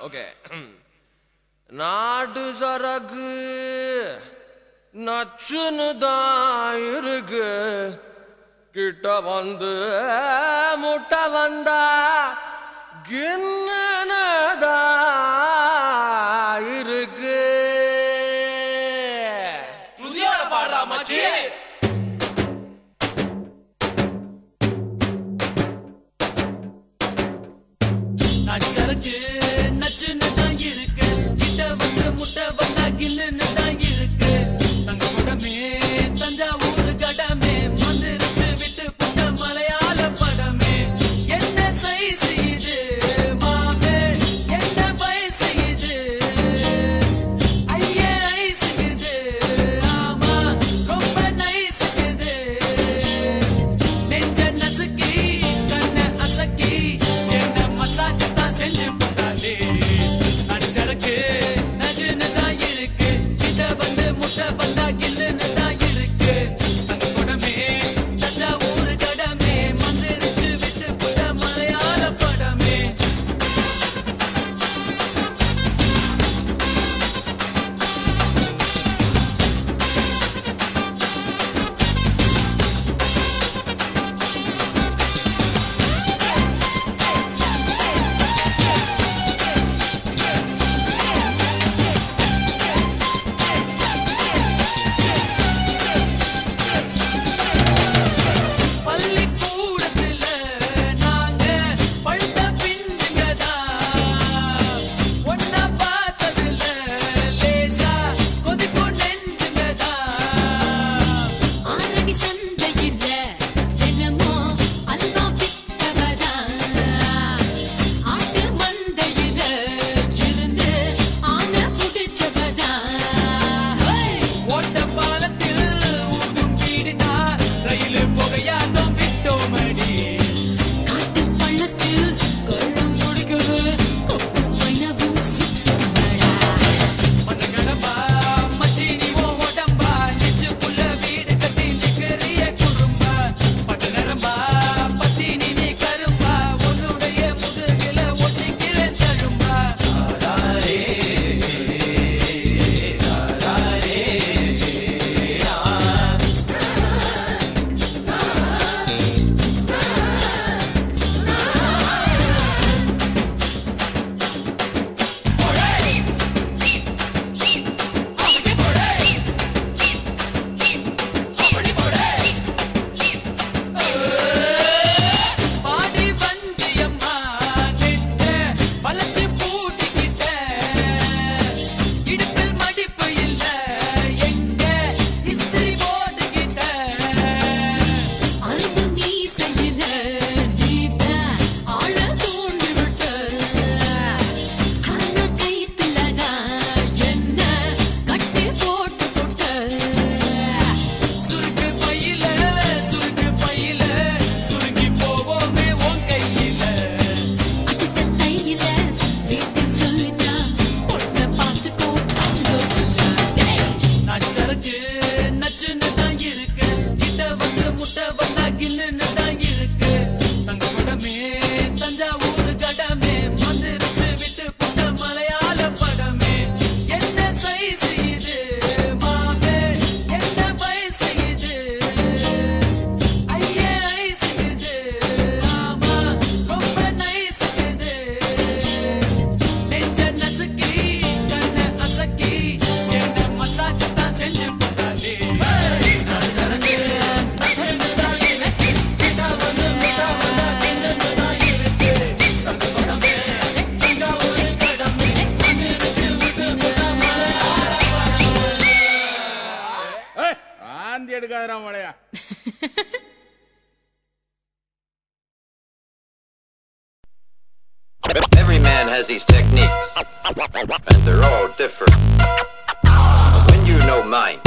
Okay. நாடு சரக்கு நச்சுன்னு தான் இருக்கு, கிட்ட வந்து முட்டை வந்தா கின்னதா இருக்கு. புதிய பாடுறா மச்சி. நச்சருக்கு நச்சுன்னு தான் இருக்கு, கிட்ட வந்து முட்டை வந்தா கின்னு தான் இருக்கு. தங்க குடமே தஞ்சாவூர் கடமே மந்திரிச்சு விட்டு புட்ட மலையாள படமே. என்ன சைஸ் இது மாமே, என்ன வயசு இது, ஐயே ஐஸ் இது, ஆமா ரொம்ப நைஸ் இது. நெஞ்ச நசுக்கி கண்ண அசக்கி என்ன மசாஜ் தான் செஞ்சு போட்டாலே. நச்சருக்கு நச்சுன்னு தான் இருக்கு, கிட்ட வந்து முட்டை வந்தா கில்லுன்னு தான் இருக்கு. தங்க குடமே தஞ்சாவூர் கடமே மந்திரிச்சு விட்டு புட்ட மலையாள படமே. பள்ளிக்கூடத்துல நாங்க பழுத்த பிஞ்சுங்கதான், ஒன்னா பார்த்ததுல லேசா கொதிக்கும் நெஞ்சுங்கதான். ஆரணி சந்தையில என்னமோ அல்வா வித்தவரா, ஆட்டு மந்தையில இருந்து ஆனை புடிச்சவரா. ஓட்ட பாலத்தில் ஊதும் பீடிதா, ரயில் புகையாட்டம் விட்டோமடி. காட்டு பள்ளத்தில் கொள்ளும் முடிக்குது, கொக்கு மைனவும் சிட்டுமடா. மச்ச கடம்பா மச்சி நீ ஓ உடம்பா, நெஞ்சுக்குள்ள வீடு கட்டி நிக்கிறிய குறும்பா. பச்சை நரம்பா பத்தி நீ கரும்பா, உன்னுடைய முதுகில ஒட்டிக்கிறேன் தழும்பா. பாடி வஞ்சியம்மா நெஞ்ச வளைச்சு பூட்டிக்கிட்ட, இடுப்பில் மடிப்பு இல்ல எங்க இஸ்திரி போட்டுக்கிட்ட. அரும்பு மீசையில நீத்த ஆள தூண்டி விட்ட, அந்த கைத்துலதான் என்ன கட்டி போட்டு போட்ட. சுருக்கு பையில சுருங்கி போவோமே உன் கையில. அதுக்கு தையில வீட்டில் சொல்லித்தான் பொண்ணை பார்த்துக்கோ தாங்கக்குள்ள. நச்சருக்கு நச்சுன்னு தான் இருக்கு, கிட்ட வந்து முட்டை வந்தா கில்லுன்னு தான் இருக்கு. தங்க குடமே தஞ்சாவூர் கடமே மந்திரிச்சு விட்டு புட்ட மலையாள படமே. என்ன சைஸ் இது மாமே, என்ன வயசு இது, ஐயே ஐஸ் இது, ஆமா ரொம்ப நைஸ் இது. நெஞ்ச நசுக்கி கண்ண அசக்கி என்ன மசாஜ் தான் செஞ்சு போட்டாலே. நச்சருக்கு நச்சுன்னு தான் இருக்கு, கிட்ட வந்து முட்டை வந்தா கில்லுன்னு தான் இருக்கு. தங்க குடமே தஞ்சாவூர் கடமே மந்திரிச்சு விட்டு புட்ட மலையாள படமே. ஆந்தி எடுக்காதரா மழையா. Every man has his techniques, and they're all different. When you know mine,